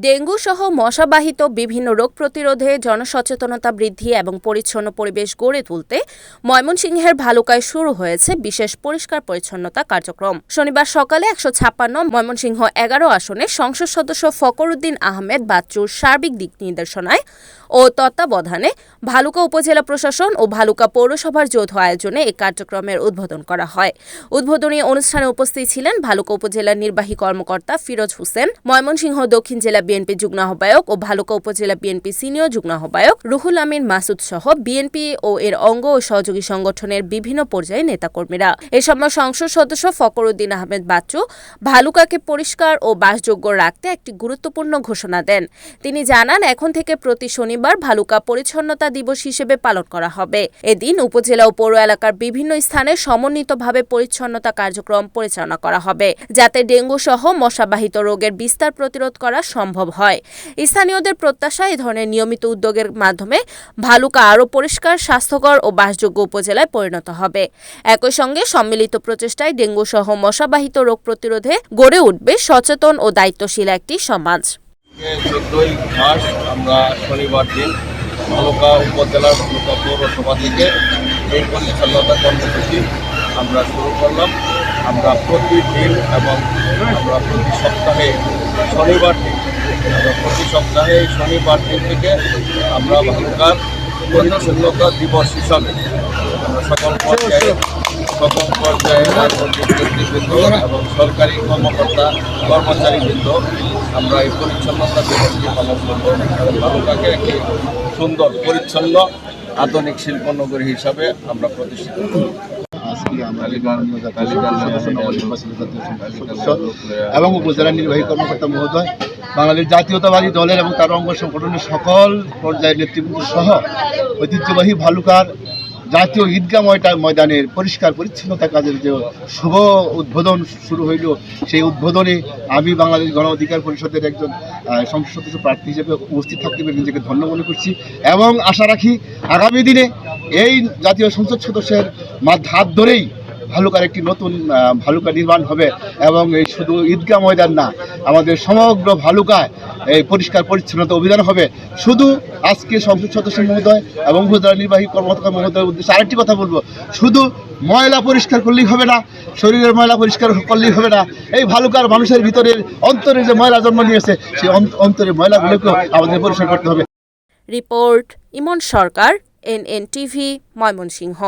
Dengue সহ মশাবাহিত বিভিন্ন রোগ প্রতিরোধে জনসচেতনতা বৃদ্ধি এবং পরিচ্ছন্ন পরিবেশ গড়ে তুলতে ময়মনসিংহের ভালুকায় শুরু হয়েছে বিশেষ পরিষ্কার পরিচ্ছন্নতা কার্যক্রম। শনিবার সকালে ১৫৬ ময়মনসিংহ ১১ আসনে সংসদ সদস্য ফখরুদ্দিন আহমেদ বাচ্চুর সার্বিক দিক নির্দেশনায় ও তত্ত্বাবধানে ভালুকা উপজেলা প্রশাসন ও ভালুকা পৌরসভার যৌথ আয়োজনে এই কার্যক্রমের উদ্বোধন করা হয়। উদ্বোধনী অনুষ্ঠানে উপস্থিত ছিলেন ভালুকা উপজেলার নির্বাহী কর্মকর্তা ফিরোজ হোসেন, ময়মনসিংহ দক্ষিণ জেলা বিএনপি যুগ্ম আহ্বায়ক ও ভালুকা উপজেলা বিএনপি সিনিয়র যুগ্ম আহ্বায়ক রুহুল আমিন মাসুদ সহ বিএনপি ও এর অঙ্গ ও সহযোগী সংগঠনের বিভিন্ন পর্যায়ের নেতাকর্মীরা। এ সময় সংসদ সদস্য ফখরুদ্দিন আহমেদ বাচ্চু ভালুকাকে পরিষ্কার ও বাসযোগ্য রাখতে একটি গুরুত্বপূর্ণ ঘোষণা দেন। তিনি জানান, এখন থেকে প্রতি শনিবার ভালুকা পরিচ্ছন্নতা দিবস হিসেবে পালন করা হবে। এদিন উপজেলা ও পৌর এলাকার বিভিন্ন স্থানে সমন্বিতভাবে পরিচ্ছন্নতা কার্যক্রম পরিচালনা করা হবে, যাতে ডেঙ্গু সহ মশাবাহিত রোগের বিস্তার প্রতিরোধ করা সম্ভব হয়। স্থানীয়দের প্রত্যাশা, এই ধরনের নিয়মিত উদ্যোগের মাধ্যমে ভালুকা আরও পরিষ্কার, স্বাস্থ্যকর ও বাসযোগ্য উপজেলায় পরিণত হবে। একই সঙ্গে সম্মিলিত প্রচেষ্টায় ডেঙ্গু সহ মশাবাহিত রোগ প্রতিরোধে গড়ে উঠবে সচেতন ও দায়িত্বশীল একটি সমাজ। ১৪ই মার্চ আমরা শনিবার দিন ভালুকা উপজেলার ভালুকা পৌরসভা থেকে এই পরিচ্ছন্নতা কর্মসূচি আমরা শুরু করলাম। আমরা প্রতিদিন এবং আমরা প্রতি সপ্তাহে শনিবার দিন থেকে আমরা ভালুকার পরিচ্ছন্নতা দিবস হিসাবে আমরা সকল পর্যায়ে রাজনৈতিক নেতৃবৃন্দ এবং সরকারি কর্মচারীবৃন্দ আমরা এই পরিচ্ছন্নতা দিবসটি পালন করব এবং ভালুকাকে একটি সুন্দর পরিচ্ছন্ন আধুনিক শিল্পনগরী হিসাবে আমরা প্রতিষ্ঠিত করব। আজকে আমরা এবং উপজেলা নির্বাহী কর্মকর্তা মহোদয়, বাংলাদেশ জাতীয়তাবাদী দলের এবং তার অঙ্গ সংগঠনের সকল পর্যায়ের নেতৃবৃন্দ সহ ঐতিহ্যবাহী ভালুকার জাতীয় ঈদগাহ ময়দানের পরিষ্কার পরিচ্ছন্নতা কাজের যে শুভ উদ্বোধন শুরু হইল, সেই উদ্বোধনে আমি বাংলাদেশ গণ অধিকার পরিষদের একজন সংসদ সদস্য প্রার্থী হিসেবে উপস্থিত থাকতে পেরে নিজেকে ধন্য মনে করছি এবং আশা রাখি আগামী দিনে এই জাতীয় সংসদ সদস্যের হাত ধরেই ভালুকার একটি নতুন ভালুকা নির্মাণ হবে এবং এই শুধু ঈদগাহ ময়দান না, আমাদের সমগ্র ভালুকায় এই পরিষ্কার পরিচ্ছন্নতা অভিযান হবে। শুধু আজকে সংসদ সদস্য মহোদয় এবং উপজেলা নির্বাহী কর্মকর্তা মহোদয়ের উদ্দেশ্যে আরেকটি কথা বলবো, শুধু ময়লা পরিষ্কার করলেই হবে না, শরীরের ময়লা পরিষ্কার করলেই হবে না, এই ভালুকার মানুষের ভিতরের অন্তরে যে ময়লা জন্ম নিয়েছে সেই অন্তরের ময়লাগুলোকেও আমাদের পরিষ্কার করতে হবে। রিপোর্ট ইমন সরকার, NNTV, ময়মনসিংহ।